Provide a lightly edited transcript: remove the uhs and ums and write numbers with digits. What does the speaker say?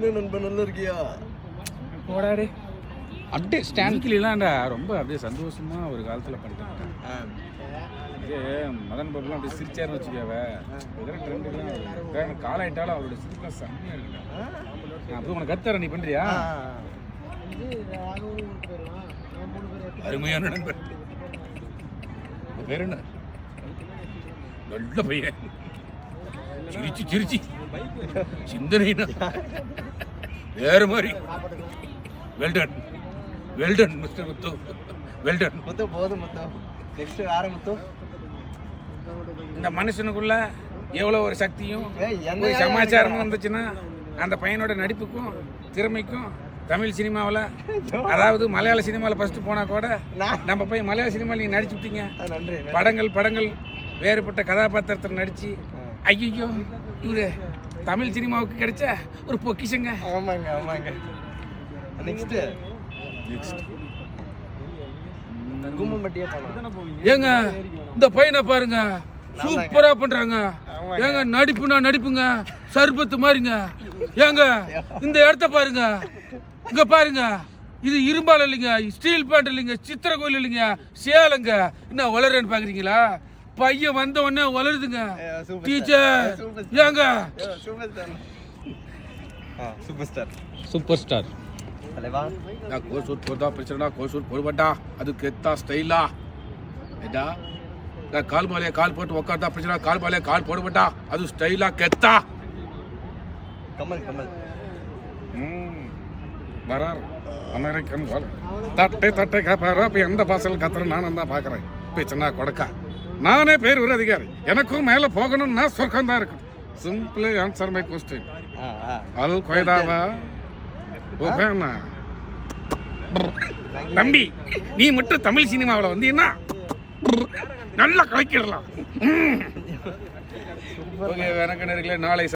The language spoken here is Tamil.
நண்பன் நல்லா இருக்கியா? போடாடே அப்படியே ஸ்டாண்ட்கிலாம்டா ரொம்ப அப்படியே சந்தோஷமா ஒரு காலத்தில் பண்ணிட்டாங்க. இதே மதன் பாபுலாம் அப்படியே சிரிச்சாருன்னு வச்சுக்காவ இதெல்லாம் ட்ரெண்டுலாம் கால் ஆகிட்டாலும் அவரோட சிரிப்பெலாம் செம்மையாக இருக்குடா. அப்போ உனக்கு கத்துறேன், நீ பண்ணுறியா? அருமையான நண்பர். பேர் என்ன? நல்ல பையன், சிரிச்சு சிரிச்சு சிந்தனைனா வேற மாதிரி. வெல்டன் வெல்டன் மிஸ்டர் முத்து, வெல்டன். முத்து போதும் முத்து. நெக்ஸ்ட் வேற முத்து. இந்த மனுஷனுக்குள்ள எவ்வளோ ஒரு சக்தியும் ஒரு சமாச்சாரமும் வந்துச்சுன்னா அந்த பையனோட நடிப்புக்கும் திறமைக்கும் தமிழ் சினிமாவில், அதாவது மலையாள சினிமாவில் ஃபஸ்ட்டு போனால் கூட நம்ம போய் மலையாள சினிமாவில் நீங்கள் நடிச்சுட்டீங்க. படங்கள் வேறுபட்ட கதாபாத்திரத்தில் நடித்து ஐயோ இவரு தமிழ் சினிமாவுக்கு கிடைச்ச ஒரு பொக்கிஷங்க. ஆமாங்க ஆமாங்க. நெக்ஸ்ட் ஏங்க இந்த பையனை பாருங்க, சூப்பரா பண்றாங்க. ஏங்க நடிப்புங்க, சர்பத்து மாதிரிங்க. ஏங்க இந்த இடத்த பாருங்க, இங்க பாருங்க, இது இரும்பால் இல்லைங்க, ஸ்டீல் பேண்ட் இல்லைங்க, சித்திர கோயில் இல்லைங்க, சேலங்க. என்ன வளருன்னு பாக்குறீங்களா? பையன் வந்த உடனே வளருதுங்க. டீச்சர் ஏங்க சூப்பர் ஸ்டார் கோசூர் போதா பிரச்சனை, கோசூர் போடுபட்டா அது கெத்தா ஸ்டைலா. ஏடா கால் மாலையா கால் போட்டு உட்கார்ந்தா பிரச்சனை, கால் மாலையா கால் போடுபட்டா அது ஸ்டைலா கெத்தா. கமல் வரார் அமெரிக்கன் தட்டை காப்பாரா. இப்போ எந்த பாசல் கத்துறேன் நானும் தான் பார்க்குறேன். பிரச்சனை கொடுக்க நானே பேர் ஒரு அதிகாரி, எனக்கும் மேலே போகணும்னா சொர்க்கம் தான் இருக்கும். Simply answer my question. அது கொய்தாவா ஓகேண்ணா? தம்பி நீ மட்டும் தமிழ் சினிமாவில் வந்தீங்கன்னா நல்லா கலைக்கிடலாம். ஓகே, எனக்கு நேர்களே நாளை